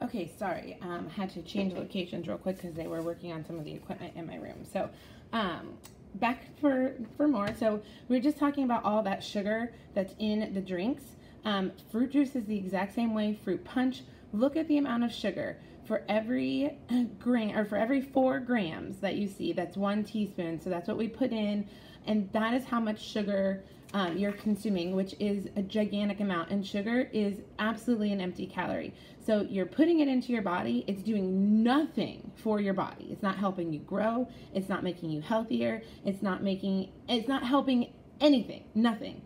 Okay, sorry. Had to change locations real quick because they were working on some of the equipment in my room. So, back for more. So we were just talking about all that sugar that's in the drinks. Fruit juice is the exact same way. Fruit punch. Look at the amount of sugar for every gram, or for every 4 grams that you see. That's 1 teaspoon. So that's what we put in, and that is how much sugar you're consuming, which is a gigantic amount. And sugar is absolutely an empty calorie. So you're putting it into your body. It's doing nothing for your body. It's not helping you grow. It's not making you healthier. It's not helping anything, nothing.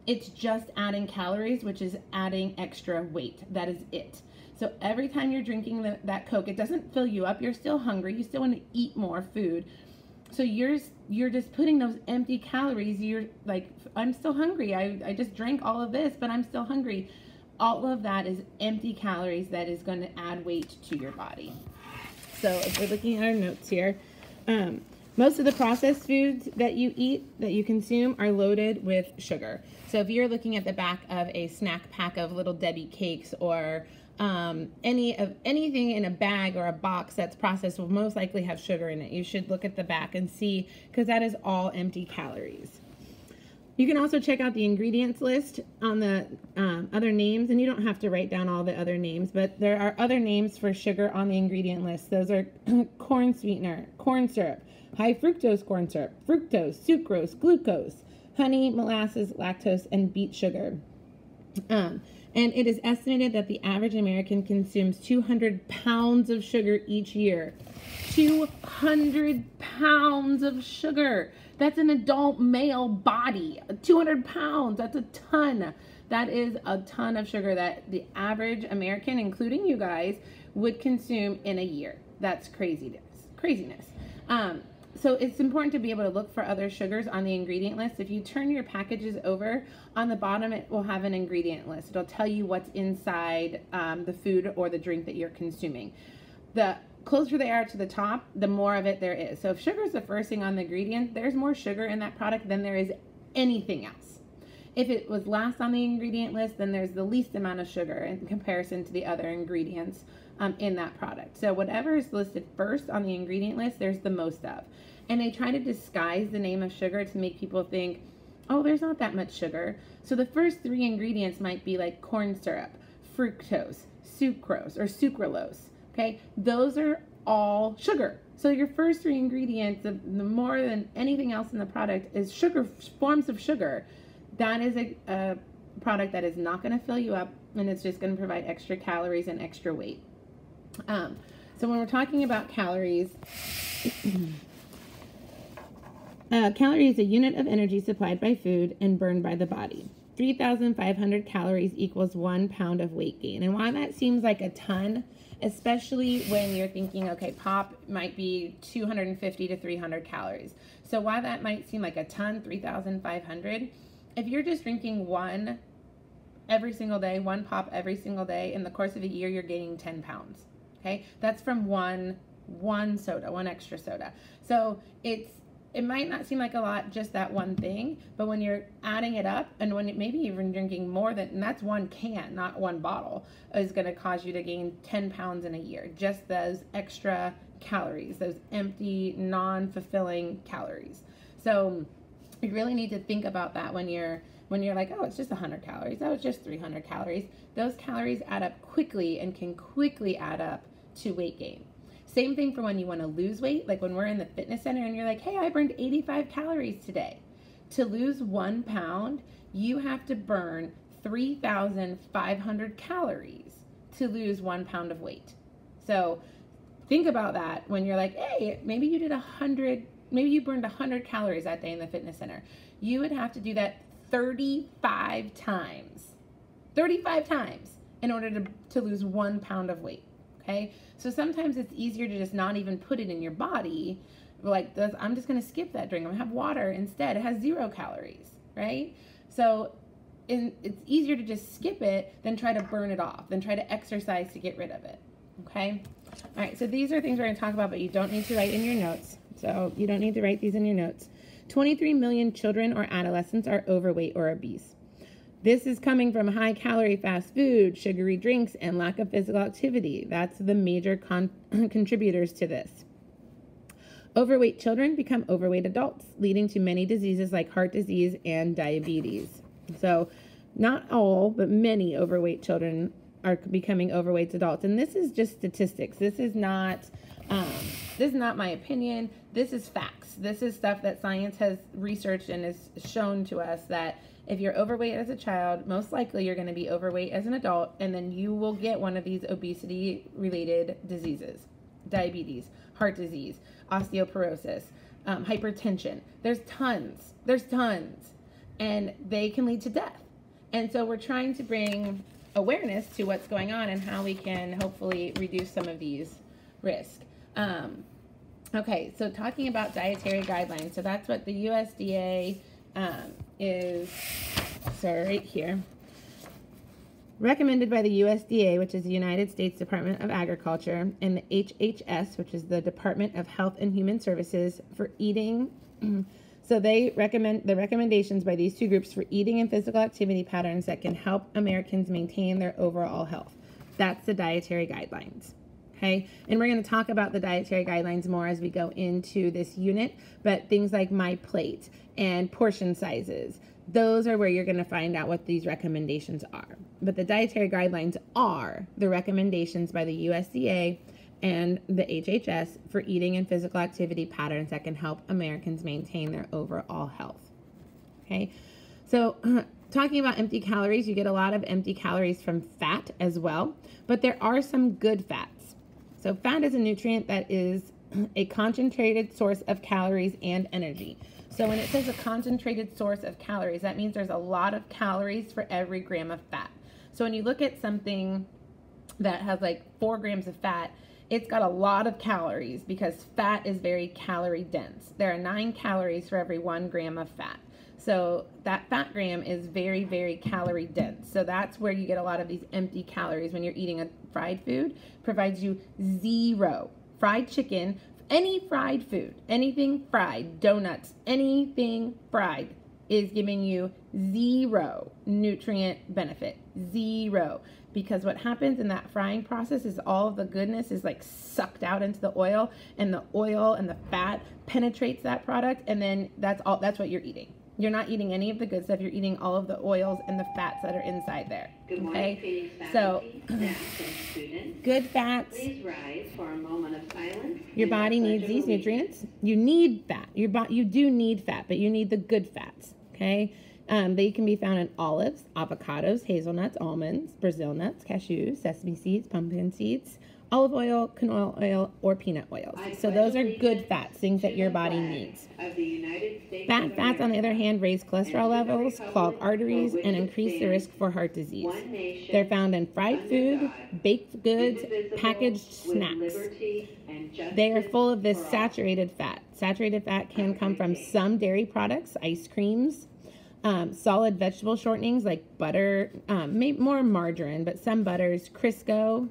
It's just adding calories, which is adding extra weight. That is it. So every time you're drinking that Coke, it doesn't fill you up. You're still hungry. You still want to eat more food. So you're just putting those empty calories. You're like, I'm still hungry. I just drank all of this, but I'm still hungry. All of that is empty calories that is going to add weight to your body. So if we're looking at our notes here, most of the processed foods that you eat, that you consume, are loaded with sugar. So if you're looking at the back of a snack pack of Little Debbie cakes, or anything in a bag or a box that's processed, will most likely have sugar in it. You should look at the back and see, because that is all empty calories. You can also check out the ingredients list on the other names, and you don't have to write down all the other names, but there are other names for sugar on the ingredient list. Those are corn sweetener, corn syrup, high fructose corn syrup, fructose, sucrose, glucose, honey, molasses, lactose, and beet sugar. And it is estimated that the average American consumes 200 pounds of sugar each year. 200 pounds of sugar. That's an adult male body. 200 pounds. That's a ton. That is a ton of sugar that the average American, including you guys, would consume in a year. That's craziness. So it's important to be able to look for other sugars on the ingredient list. If you turn your packages over, on the bottom it will have an ingredient list. It'll tell you what's inside the food or the drink that you're consuming. The closer they are to the top, the more of it there is. So if sugar is the first thing on the ingredient, there's more sugar in that product than there is anything else. If it was last on the ingredient list, then there's the least amount of sugar in comparison to the other ingredients in that product. So whatever is listed first on the ingredient list, there's the most of. And they try to disguise the name of sugar to make people think, oh, there's not that much sugar. So the first 3 ingredients might be like corn syrup, fructose, sucrose, or sucralose. Okay, those are all sugar. So your first 3 ingredients, the more than anything else in the product, is sugar, forms of sugar. That is a product that is not going to fill you up, and it's just going to provide extra calories and extra weight. So when we're talking about calories, calorie is a unit of energy supplied by food and burned by the body. 3,500 calories equals 1 pound of weight gain. And while that seems like a ton, especially when you're thinking, okay, pop might be 250 to 300 calories. So while that might seem like a ton, 3,500, if you're just drinking one every single day, one pop every single day, in the course of a year, you're gaining 10 pounds. Okay, that's from one soda, one extra soda. So it might not seem like a lot, just that one thing, but when you're adding it up, and when it maybe even drinking more than, and that's 1 can, not 1 bottle, is going to cause you to gain 10 pounds in a year. Just those extra calories, those empty, non-fulfilling calories. So you really need to think about that when you're like, oh, it's just 100 calories. Oh, it's just 300 calories. Those calories add up quickly and can quickly add up to weight gain. Same thing for when you want to lose weight, like when we're in the fitness center and you're like, hey, I burned 85 calories today. To lose 1 pound, you have to burn 3,500 calories to lose 1 pound of weight. So think about that when you're like, hey, maybe you did 100, maybe you burned 100 calories that day in the fitness center. You would have to do that 35 times in order to lose 1 pound of weight. Okay, so sometimes it's easier to just not even put it in your body. Like, I'm just going to skip that drink. I'm going to have water instead. It has 0 calories, right? So it's easier to just skip it than try to burn it off, than try to exercise to get rid of it. Okay, all right, so these are things we're going to talk about, but you don't need to write in your notes. So you don't need to write these in your notes. 23 million children or adolescents are overweight or obese. This is coming from high-calorie fast food, sugary drinks, and lack of physical activity. That's the major contributors to this. Overweight children become overweight adults, leading to many diseases like heart disease and diabetes. So not all, but many overweight children are becoming overweight adults. And this is just statistics. This is not my opinion. This is facts. This is stuff that science has researched and has shown to us that if you're overweight as a child, most likely you're going to be overweight as an adult, and then you will get one of these obesity-related diseases: diabetes, heart disease, osteoporosis, hypertension. There's tons, and they can lead to death. And so we're trying to bring awareness to what's going on and how we can hopefully reduce some of these risks. Okay, so talking about dietary guidelines, so that's what the USDA is, so right here, recommended by the USDA, which is the United States Department of Agriculture, and the HHS, which is the Department of Health and Human Services, for eating. So they recommend the recommendations by these two groups for eating and physical activity patterns that can help Americans maintain their overall health. That's the dietary guidelines. Okay, and we're going to talk about the dietary guidelines more as we go into this unit, but things like My Plate and portion sizes, those are where you're going to find out what these recommendations are. But the dietary guidelines are the recommendations by the USDA and the HHS for eating and physical activity patterns that can help Americans maintain their overall health. Okay, so talking about empty calories, you get a lot of empty calories from fat as well, but there are some good fats. So fat is a nutrient that is a concentrated source of calories and energy. So when it says a concentrated source of calories, that means there's a lot of calories for every gram of fat. So when you look at something that has like 4 grams of fat, it's got a lot of calories because fat is very calorie dense. There are 9 calories for every 1 gram of fat. So that fat gram is very, very calorie dense. So that's where you get a lot of these empty calories when you're eating a fried food. Provides you 0. Fried chicken, any fried food, anything fried, donuts, anything fried is giving you 0 nutrient benefit. 0. Because what happens in that frying process is all of the goodness is like sucked out into the oil, and the oil and the fat penetrates that product, and then that's what you're eating. You're not eating any of the good stuff. You're eating all of the oils and the fats that are inside there. Good morning, okay? Faculty, staff, and students. Good fats. Please rise for a moment of silence. Your body needs these nutrients. You need fat. You do need fat, but you need the good fats. Okay? They can be found in olives, avocados, hazelnuts, almonds, Brazil nuts, cashews, sesame seeds, pumpkin seeds, olive oil, canola oil, or peanut oils. So those are good fats, things that your body needs. Bad fats, on the other hand, raise cholesterol levels, clog arteries, and increase the risk for heart disease. They're found in fried food, baked goods, packaged snacks. They are full of this saturated fat. Saturated fat can come from some dairy products, ice creams, solid vegetable shortenings like butter, maybe more margarine, but some butters, Crisco,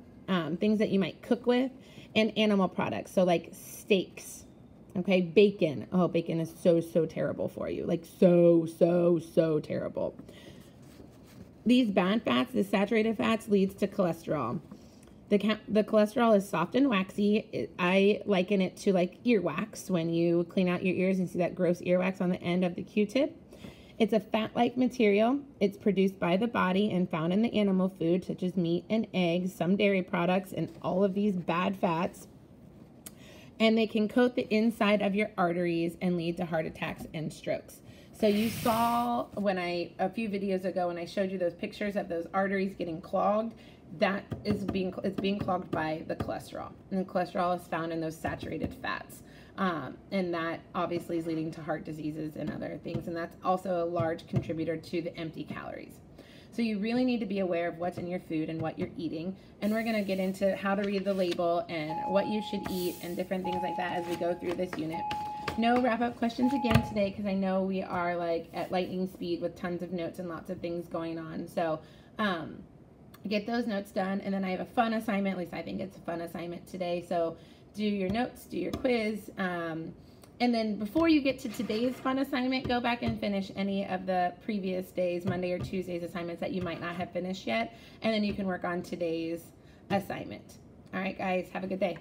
things that you might cook with, and animal products, so like steaks, okay, bacon. Oh, bacon is so terrible for you, like so terrible. These bad fats, the saturated fats, leads to cholesterol. The cholesterol is soft and waxy. I liken it to like earwax, when you clean out your ears and see that gross earwax on the end of the Q-tip. It's a fat-like material. It's produced by the body and found in the animal food, such as meat and eggs, some dairy products, and all of these bad fats. And they can coat the inside of your arteries and lead to heart attacks and strokes. So you saw a few videos ago when I showed you those pictures of those arteries getting clogged, that is being clogged by the cholesterol. And the cholesterol is found in those saturated fats. And that obviously is leading to heart diseases and other things. And that's also a large contributor to the empty calories. So you really need to be aware of what's in your food and what you're eating. And we're going to get into how to read the label and what you should eat and different things like that as we go through this unit. No wrap-up questions again today, because I know we are like at lightning speed with tons of notes and lots of things going on. So get those notes done. And then I have a fun assignment, at least I think it's a fun assignment today. So do your notes, do your quiz, And then before you get to today's fun assignment, go back and finish any of the previous days, Monday or Tuesday's assignments that you might not have finished yet. And then you can work on today's assignment. All right, guys, have a good day.